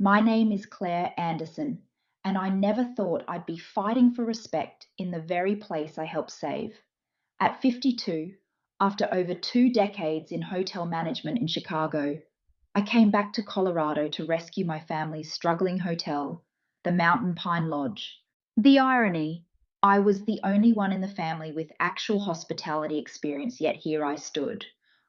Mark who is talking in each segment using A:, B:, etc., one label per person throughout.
A: My name is Claire Anderson, and I never thought I'd be fighting for respect in the very place I helped save. At 52, after over 2 decades in hotel management in Chicago, I came back to Colorado to rescue my family's struggling hotel, the Mountain Pine Lodge. The irony, I was the only one in the family with actual hospitality experience, yet here I stood,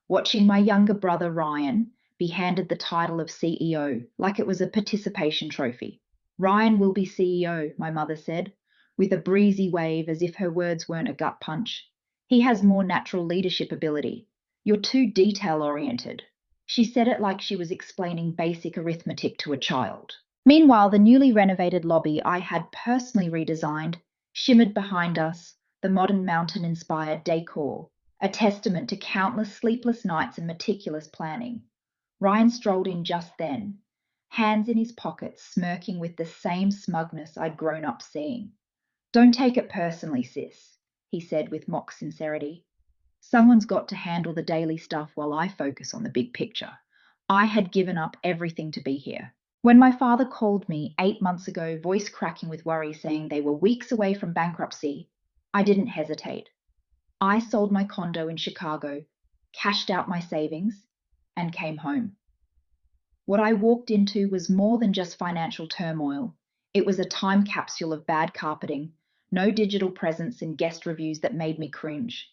A: watching my younger brother Ryan be handed the title of CEO like it was a participation trophy. Ryan will be CEO, my mother said, with a breezy wave as if her words weren't a gut punch. He has more natural leadership ability. You're too detail oriented. She said it like she was explaining basic arithmetic to a child. Meanwhile, the newly renovated lobby I had personally redesigned shimmered behind us, the modern mountain-inspired decor, a testament to countless sleepless nights and meticulous planning. Ryan strolled in just then, hands in his pockets, smirking with the same smugness I'd grown up seeing. "Don't take it personally, sis," he said with mock sincerity. "Someone's got to handle the daily stuff while I focus on the big picture. I had given up everything to be here." When my father called me 8 months ago, voice cracking with worry, saying they were weeks away from bankruptcy, I didn't hesitate. I sold my condo in Chicago, cashed out my savings, and came home. What I walked into was more than just financial turmoil. It was a time capsule of bad carpeting, no digital presence, and guest reviews that made me cringe.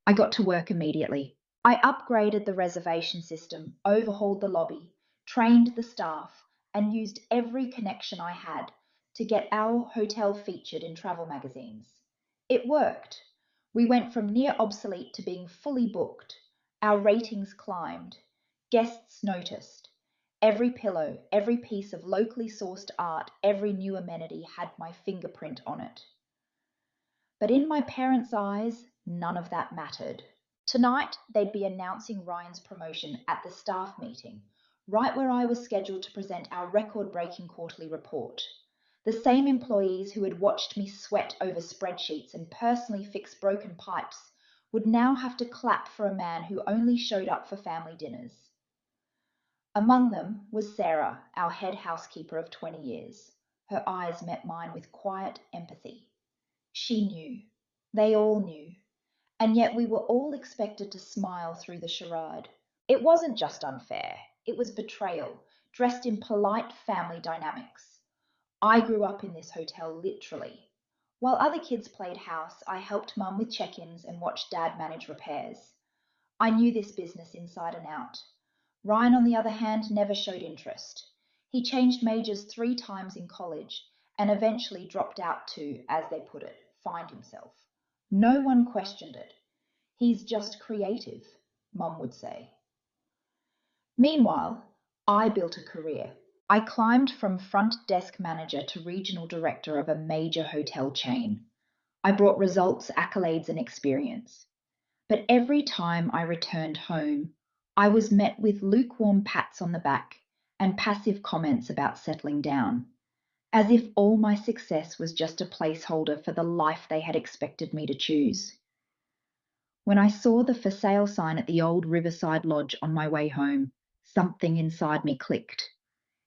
A: I got to work immediately. I upgraded the reservation system, overhauled the lobby, trained the staff, and used every connection I had to get our hotel featured in travel magazines. It worked. We went from near obsolete to being fully booked. Our ratings climbed. Guests noticed. Every pillow, every piece of locally sourced art, every new amenity had my fingerprint on it. But in my parents' eyes, none of that mattered. Tonight, they'd be announcing Ryan's promotion at the staff meeting, right where I was scheduled to present our record-breaking quarterly report. The same employees who had watched me sweat over spreadsheets and personally fix broken pipes would now have to clap for a man who only showed up for family dinners. Among them was Sarah, our head housekeeper of 20 years. Her eyes met mine with quiet empathy. She knew. They all knew. And yet we were all expected to smile through the charade. It wasn't just unfair, it was betrayal, dressed in polite family dynamics. I grew up in this hotel literally. While other kids played house, I helped mum with check-ins and watched dad manage repairs. I knew this business inside and out. Ryan, on the other hand, never showed interest. He changed majors 3 times in college and eventually dropped out to, as they put it, find himself. No one questioned it. "He's just creative," Mum would say. Meanwhile, I built a career. I climbed from front desk manager to regional director of a major hotel chain. I brought results, accolades, and experience. But every time I returned home, I was met with lukewarm pats on the back and passive comments about settling down, as if all my success was just a placeholder for the life they had expected me to choose. When I saw the for sale sign at the old Riverside Lodge on my way home, something inside me clicked.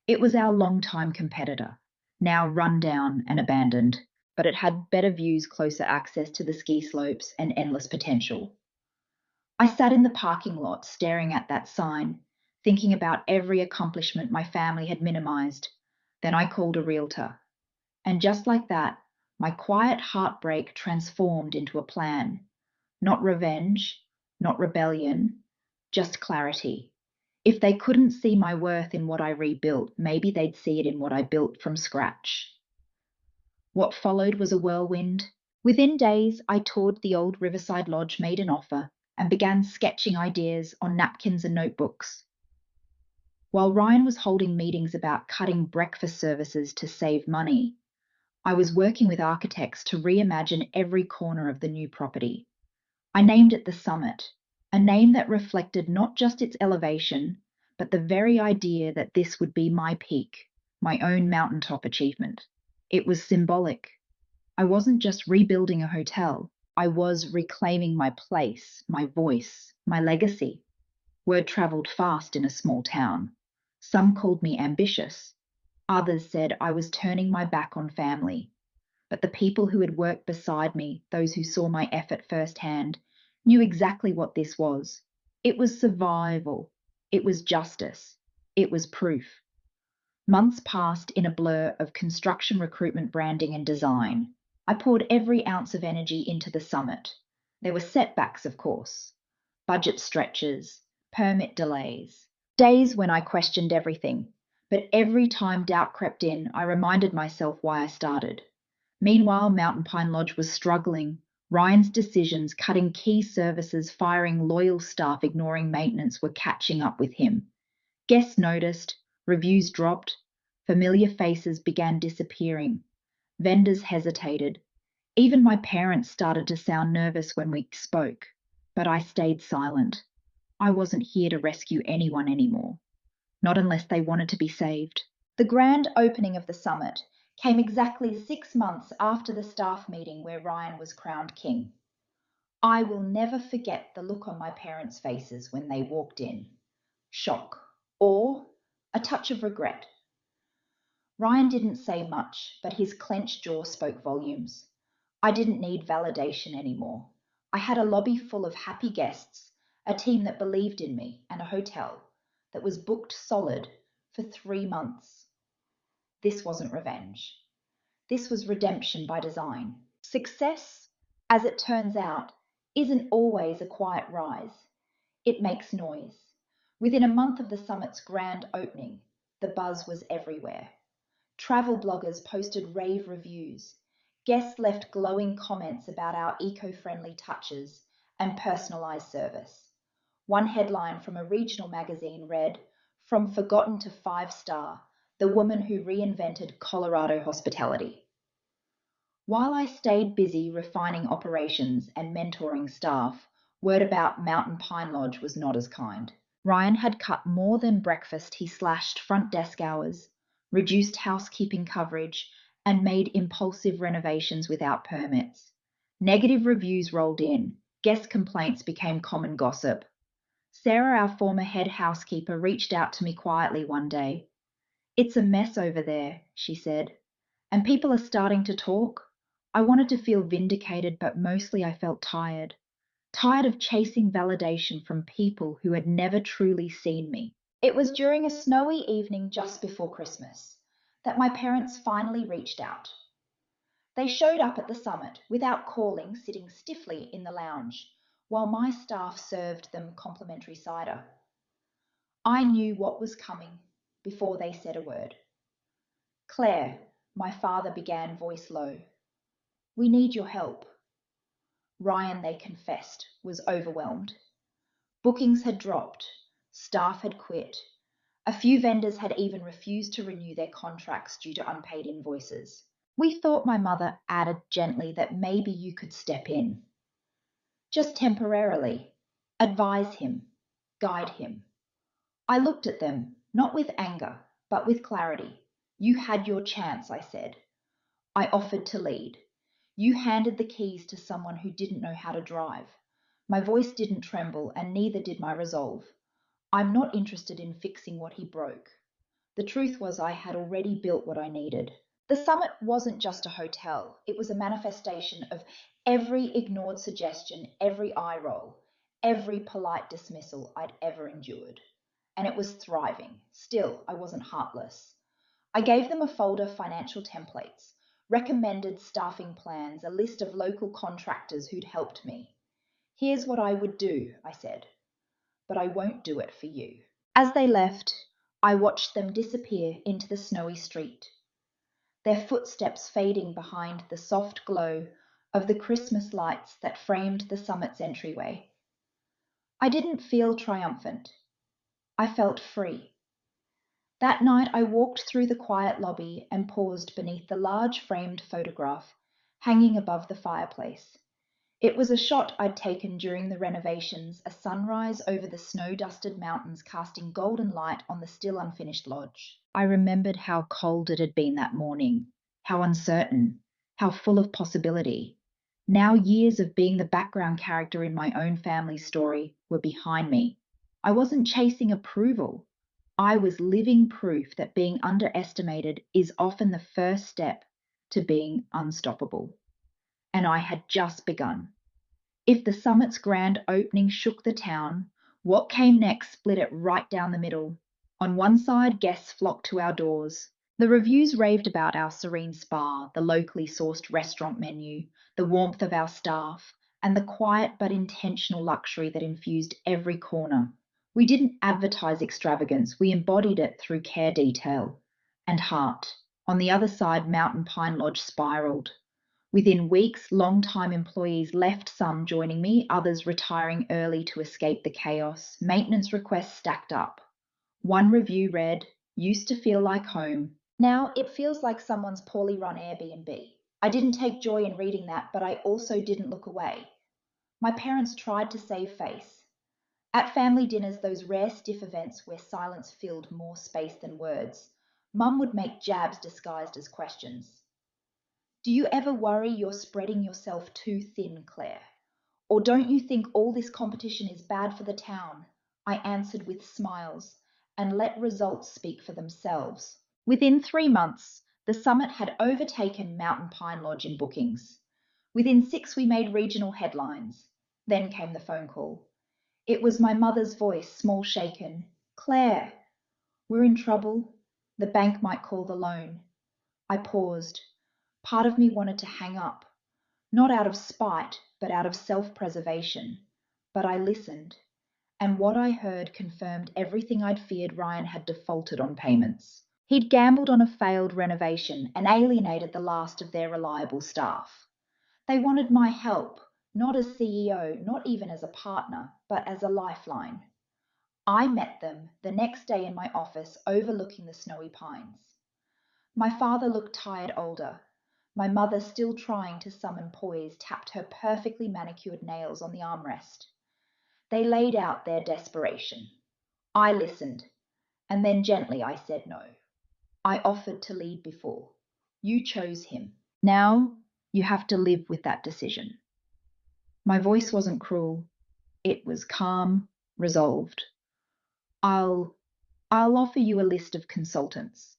A: It was our longtime competitor, now run down and abandoned, but it had better views, closer access to the ski slopes, and endless potential. I sat in the parking lot staring at that sign, thinking about every accomplishment my family had minimized. Then I called a realtor. And just like that, my quiet heartbreak transformed into a plan. Not revenge, not rebellion, just clarity. If they couldn't see my worth in what I rebuilt, maybe they'd see it in what I built from scratch. What followed was a whirlwind. Within days, I toured the old Riverside Lodge, made an offer, and began sketching ideas on napkins and notebooks. While Ryan was holding meetings about cutting breakfast services to save money, I was working with architects to reimagine every corner of the new property. I named it the Summit, a name that reflected not just its elevation, but the very idea that this would be my peak, my own mountaintop achievement. It was symbolic. I wasn't just rebuilding a hotel, I was reclaiming my place, my voice, my legacy. Word travelled fast in a small town. Some called me ambitious. Others said I was turning my back on family. But the people who had worked beside me, those who saw my effort firsthand, knew exactly what this was. It was survival. It was justice. It was proof. Months passed in a blur of construction recruitment, branding, and design. I poured every ounce of energy into the summit. There were setbacks, of course, budget stretches, permit delays, days when I questioned everything. But every time doubt crept in, I reminded myself why I started. Meanwhile, Mountain Pine Lodge was struggling. Ryan's decisions, cutting key services, firing loyal staff, ignoring maintenance, were catching up with him. Guests noticed, reviews dropped, familiar faces began disappearing. Vendors hesitated. Even my parents started to sound nervous when we spoke. But I stayed silent. I wasn't here to rescue anyone anymore. Not unless they wanted to be saved. The grand opening of the summit came exactly 6 months after the staff meeting where Ryan was crowned king. I will never forget the look on my parents' faces when they walked in. Shock, awe, a touch of regret. Ryan didn't say much, but his clenched jaw spoke volumes. I didn't need validation anymore. I had a lobby full of happy guests, a team that believed in me, and a hotel that was booked solid for 3 months. This wasn't revenge. This was redemption by design. Success, as it turns out, isn't always a quiet rise. It makes noise. Within a month of the summit's grand opening, the buzz was everywhere. Travel bloggers posted rave reviews. Guests left glowing comments about our eco-friendly touches and personalised service. One headline from a regional magazine read, "From forgotten to 5-star, the woman who reinvented Colorado hospitality." While I stayed busy refining operations and mentoring staff, word about Mountain Pine Lodge was not as kind. Ryan had cut more than breakfast. He slashed front desk hours, reduced housekeeping coverage, and made impulsive renovations without permits. Negative reviews rolled in. Guest complaints became common gossip. Sarah, our former head housekeeper, reached out to me quietly one day. "It's a mess over there," she said, "and people are starting to talk." I wanted to feel vindicated, but mostly I felt tired. Tired of chasing validation from people who had never truly seen me. It was during a snowy evening just before Christmas that my parents finally reached out. They showed up at the summit without calling, sitting stiffly in the lounge, while my staff served them complimentary cider. I knew what was coming before they said a word. "Claire," my father began, voice low, "we need your help." Ryan, they confessed, was overwhelmed. Bookings had dropped, staff had quit. A few vendors had even refused to renew their contracts due to unpaid invoices. "We thought," my mother added gently, "that maybe you could step in. Just temporarily. Advise him. Guide him." I looked at them, not with anger, but with clarity. "You had your chance," I said. I offered to lead. "You handed the keys to someone who didn't know how to drive." My voice didn't tremble, and neither did my resolve. "I'm not interested in fixing what he broke." The truth was I had already built what I needed. The summit wasn't just a hotel. It was a manifestation of every ignored suggestion, every eye roll, every polite dismissal I'd ever endured. And it was thriving. Still, I wasn't heartless. I gave them a folder of financial templates, recommended staffing plans, a list of local contractors who'd helped me. "Here's what I would do," I said, "but I won't do it for you." As they left, I watched them disappear into the snowy street, their footsteps fading behind the soft glow of the Christmas lights that framed the summit's entryway. I didn't feel triumphant. I felt free. That night I walked through the quiet lobby and paused beneath the large framed photograph hanging above the fireplace. It was a shot I'd taken during the renovations, a sunrise over the snow-dusted mountains casting golden light on the still unfinished lodge. I remembered how cold it had been that morning, how uncertain, how full of possibility. Now years of being the background character in my own family's story were behind me. I wasn't chasing approval. I was living proof that being underestimated is often the first step to being unstoppable. And I had just begun. If the summit's grand opening shook the town, what came next split it right down the middle. On one side, guests flocked to our doors. The reviews raved about our serene spa, the locally sourced restaurant menu, the warmth of our staff, and the quiet but intentional luxury that infused every corner. We didn't advertise extravagance, we embodied it through care detail and heart. On the other side, Mountain Pine Lodge spiraled. Within weeks, long-time employees left, some joining me, others retiring early to escape the chaos. Maintenance requests stacked up. One review read, "Used to feel like home. Now it feels like someone's poorly run Airbnb." I didn't take joy in reading that, but I also didn't look away. My parents tried to save face. At family dinners, those rare stiff events where silence filled more space than words, Mum would make jabs disguised as questions. "Do you ever worry you're spreading yourself too thin, Claire? Or don't you think all this competition is bad for the town?" I answered with smiles and let results speak for themselves. Within 3 months, the summit had overtaken Mountain Pine Lodge in bookings. Within 6, we made regional headlines. Then came the phone call. It was my mother's voice, small shaken. "Claire, we're in trouble. The bank might call the loan." I paused. Part of me wanted to hang up, not out of spite, but out of self-preservation. But I listened, and what I heard confirmed everything I'd feared. Ryan had defaulted on payments. He'd gambled on a failed renovation and alienated the last of their reliable staff. They wanted my help, not as CEO, not even as a partner, but as a lifeline. I met them the next day in my office overlooking the snowy pines. My father looked tired older. My mother, still trying to summon poise, tapped her perfectly manicured nails on the armrest. They laid out their desperation. I listened, and then gently I said no. I offered to lead before. You chose him. Now you have to live with that decision. My voice wasn't cruel. It was calm, resolved. I'll offer you a list of consultants.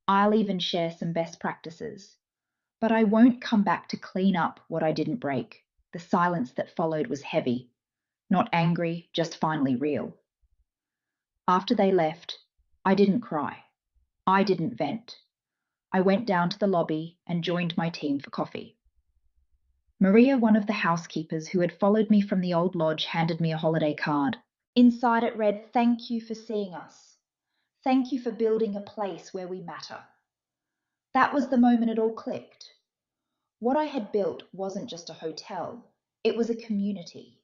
A: I'll even share some best practices. But I won't come back to clean up what I didn't break. The silence that followed was heavy, not angry, just finally real. After they left, I didn't cry. I didn't vent. I went down to the lobby and joined my team for coffee. Maria, one of the housekeepers who had followed me from the old lodge, handed me a holiday card. Inside it read, "Thank you for seeing us. Thank you for building a place where we matter." That was the moment it all clicked. What I had built wasn't just a hotel, it was a community,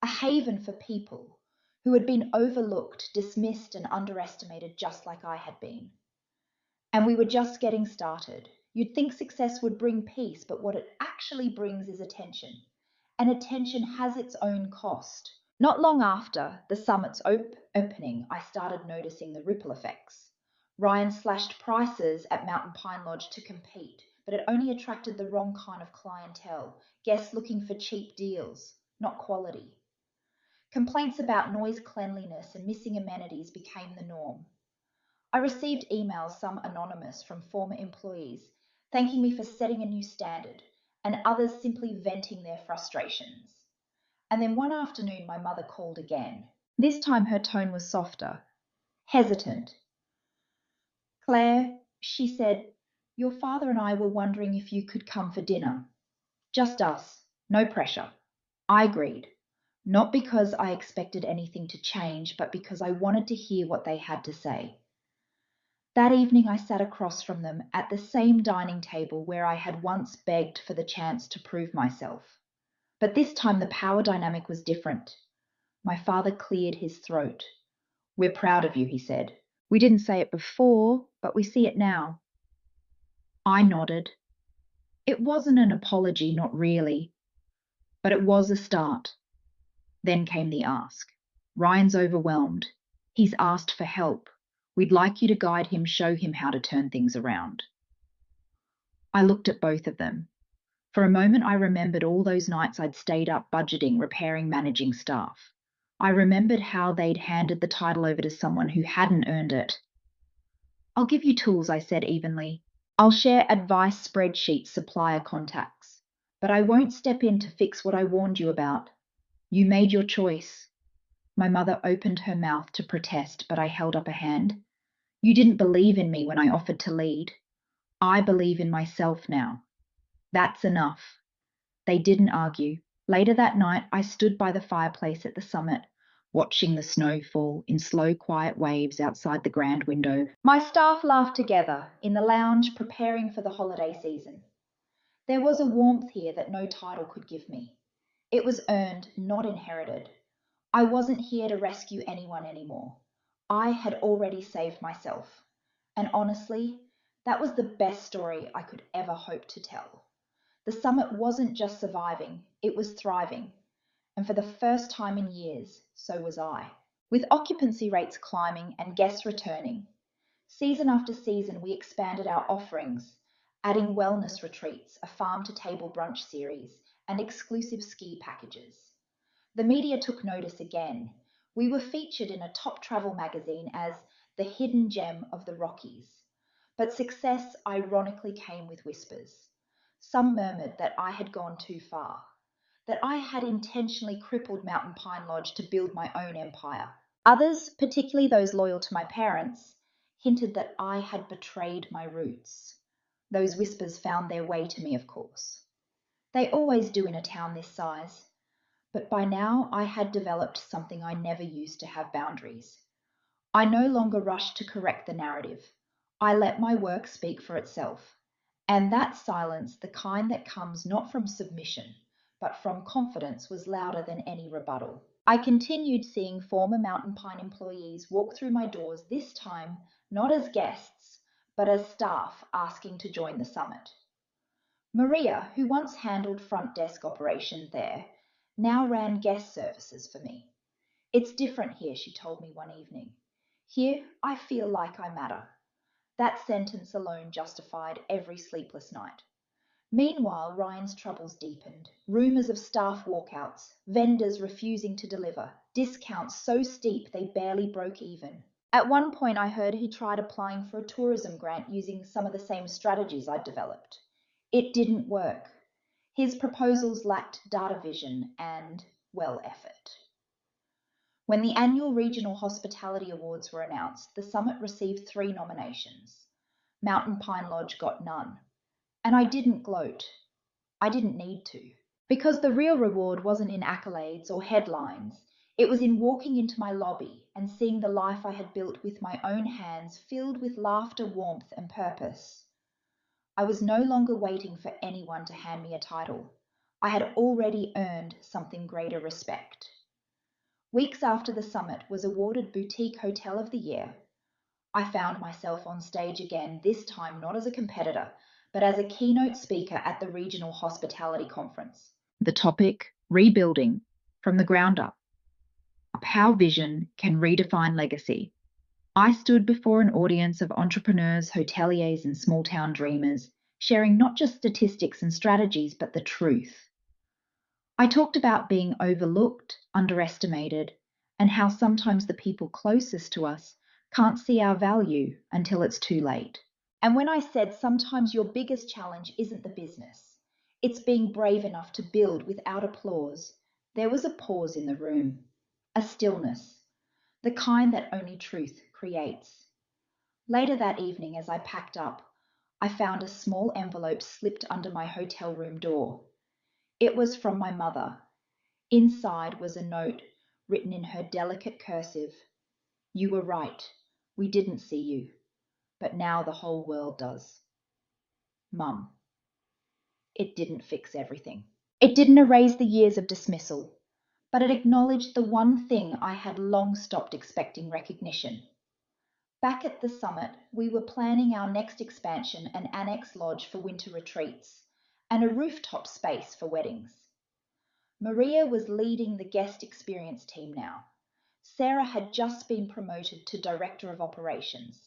A: a haven for people who had been overlooked, dismissed, and underestimated just like I had been. And we were just getting started. You'd think success would bring peace, but what it actually brings is attention. And attention has its own cost. Not long after the summit's opening, I started noticing the ripple effects. Ryan slashed prices at Mountain Pine Lodge to compete, but it only attracted the wrong kind of clientele, guests looking for cheap deals, not quality. Complaints about noise, cleanliness, and missing amenities became the norm. I received emails, some anonymous, from former employees, thanking me for setting a new standard, and others simply venting their frustrations. And then one afternoon, my mother called again. This time her tone was softer, hesitant. "Claire," she said, "your father and I were wondering if you could come for dinner. Just us, no pressure." I agreed, not because I expected anything to change, but because I wanted to hear what they had to say. That evening I sat across from them at the same dining table where I had once begged for the chance to prove myself. But this time the power dynamic was different. My father cleared his throat. "We're proud of you," he said. "We didn't say it before, but we see it now." I nodded. It wasn't an apology, not really, but it was a start. Then came the ask. "Ryan's overwhelmed. He's asked for help. We'd like you to guide him, show him how to turn things around." I looked at both of them. For a moment, I remembered all those nights I'd stayed up budgeting, repairing, managing staff. I remembered how they'd handed the title over to someone who hadn't earned it. I'll give you tools, I said evenly. I'll share advice spreadsheets, supplier contacts. But I won't step in to fix what I warned you about. You made your choice. My mother opened her mouth to protest, but I held up a hand. You didn't believe in me when I offered to lead. I believe in myself now. That's enough. They didn't argue. Later that night, I stood by the fireplace at the summit, watching the snow fall in slow, quiet waves outside the grand window. My staff laughed together in the lounge, preparing for the holiday season. There was a warmth here that no title could give me. It was earned, not inherited. I wasn't here to rescue anyone anymore. I had already saved myself. And honestly, that was the best story I could ever hope to tell. The summit wasn't just surviving, it was thriving. And for the first time in years, so was I. With occupancy rates climbing and guests returning, season after season we expanded our offerings, adding wellness retreats, a farm-to-table brunch series, and exclusive ski packages. The media took notice again. We were featured in a top travel magazine as the hidden gem of the Rockies. But success ironically came with whispers. Some murmured that I had gone too far, that I had intentionally crippled Mountain Pine Lodge to build my own empire. Others, particularly those loyal to my parents, hinted that I had betrayed my roots. Those whispers found their way to me, of course. They always do in a town this size. But by now I had developed something I never used to have: boundaries. I no longer rushed to correct the narrative. I let my work speak for itself. And that silence, the kind that comes not from submission, but from confidence, was louder than any rebuttal. I continued seeing former Mountain Pine employees walk through my doors, this time not as guests, but as staff asking to join the summit. Maria, who once handled front desk operations there, now ran guest services for me. It's different here, she told me one evening. Here, I feel like I matter. That sentence alone justified every sleepless night. Meanwhile, Ryan's troubles deepened. Rumours of staff walkouts, vendors refusing to deliver, discounts so steep they barely broke even. At one point, I heard he tried applying for a tourism grant using some of the same strategies I'd developed. It didn't work. His proposals lacked data vision and, well, effort. When the annual Regional Hospitality Awards were announced, the summit received 3 nominations. Mountain Pine Lodge got none. And I didn't gloat. I didn't need to. Because the real reward wasn't in accolades or headlines. It was in walking into my lobby and seeing the life I had built with my own hands filled with laughter, warmth, and purpose. I was no longer waiting for anyone to hand me a title. I had already earned something greater: respect. Weeks after the summit was awarded Boutique Hotel of the Year, I found myself on stage again, this time not as a competitor, but as a keynote speaker at the Regional Hospitality Conference. The topic: rebuilding from the ground up. How vision can redefine legacy. I stood before an audience of entrepreneurs, hoteliers, and small town dreamers, sharing not just statistics and strategies, but the truth. I talked about being overlooked, underestimated, and how sometimes the people closest to us can't see our value until it's too late. And when I said sometimes your biggest challenge isn't the business, it's being brave enough to build without applause, there was a pause in the room, a stillness, the kind that only truth creates. Later that evening, as I packed up, I found a small envelope slipped under my hotel room door. It was from my mother. Inside was a note written in her delicate cursive. You were right. We didn't see you. But now the whole world does. Mum. It didn't fix everything. It didn't erase the years of dismissal, but it acknowledged the one thing I had long stopped expecting recognition. Back at the summit, we were planning our next expansion, an annex lodge for winter retreats, and a rooftop space for weddings. Maria was leading the guest experience team now. Sarah had just been promoted to Director of Operations.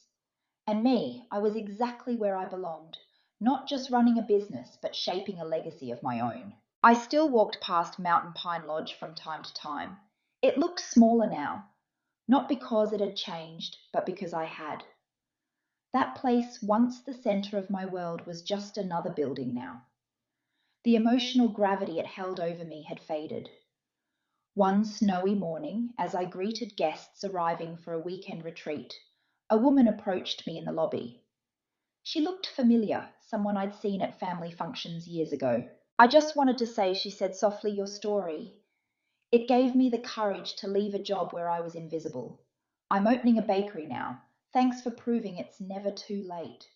A: And me, I was exactly where I belonged, not just running a business, but shaping a legacy of my own. I still walked past Mountain Pine Lodge from time to time. It looked smaller now, not because it had changed, but because I had. That place, once the center of my world, was just another building now. The emotional gravity it held over me had faded. One snowy morning, as I greeted guests arriving for a weekend retreat, a woman approached me in the lobby. She looked familiar, someone I'd seen at family functions years ago. "I just wanted to say," she said softly, "your story. It gave me the courage to leave a job where I was invisible. I'm opening a bakery now. Thanks for proving it's never too late."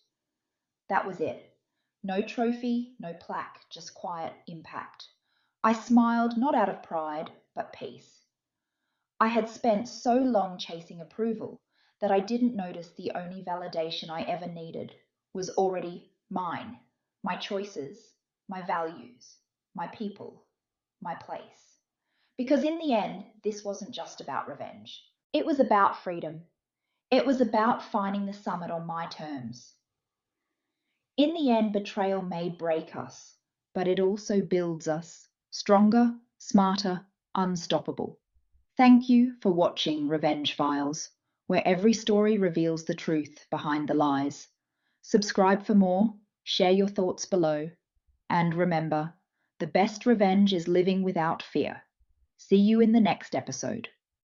A: That was it. No trophy, no plaque, just quiet impact. I smiled, not out of pride, but peace. I had spent so long chasing approval that I didn't notice the only validation I ever needed was already mine, my choices, my values, my people, my place. Because in the end, this wasn't just about revenge. It was about freedom. It was about finding the summit on my terms. In the end, betrayal may break us, but it also builds us stronger, smarter, unstoppable. Thank you for watching Revenge Files, where every story reveals the truth behind the lies. Subscribe for more, share your thoughts below, and remember, the best revenge is living without fear. See you in the next episode.